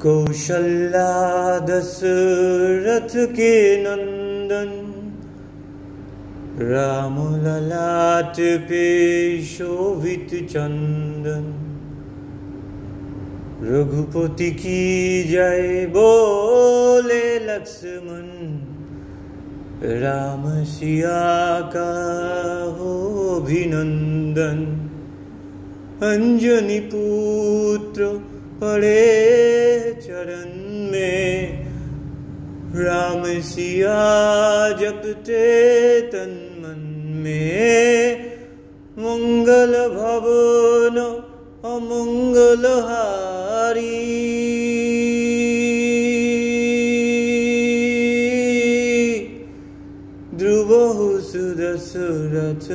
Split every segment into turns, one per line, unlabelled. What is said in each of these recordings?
कौशल्या दशरथ के नंदन, राम ललाट पे शोभित चंदन। रघुपति की जय बोले लक्ष्मण, राम सिया का हो अभिनंदन। अंजनी पुत्र पड़े चरण में, राम सिया जपते तन मन में। मंगल भवन अमंगल हारी, ध्रुवहु सुदशरथ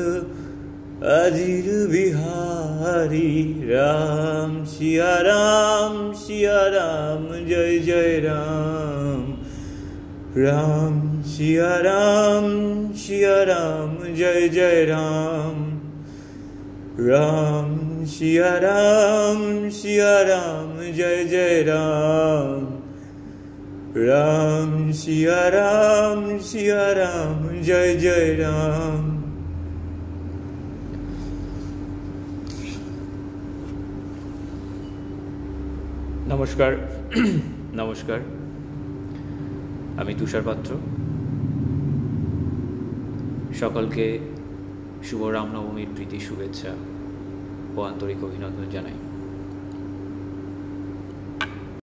अधीर बिहारी। राम सिया राम जय जय राम। राम सिया राम जय जय राम। राम सिया राम जय जय राम। राम सिया राम जय जय राम।
नमस्कार नमस्कार, आमी तुषार पात्र। सकलके शुभ रामनवमीर प्रीति शुभेच्छा ओ आंतरिक अभिनंदन जानाई।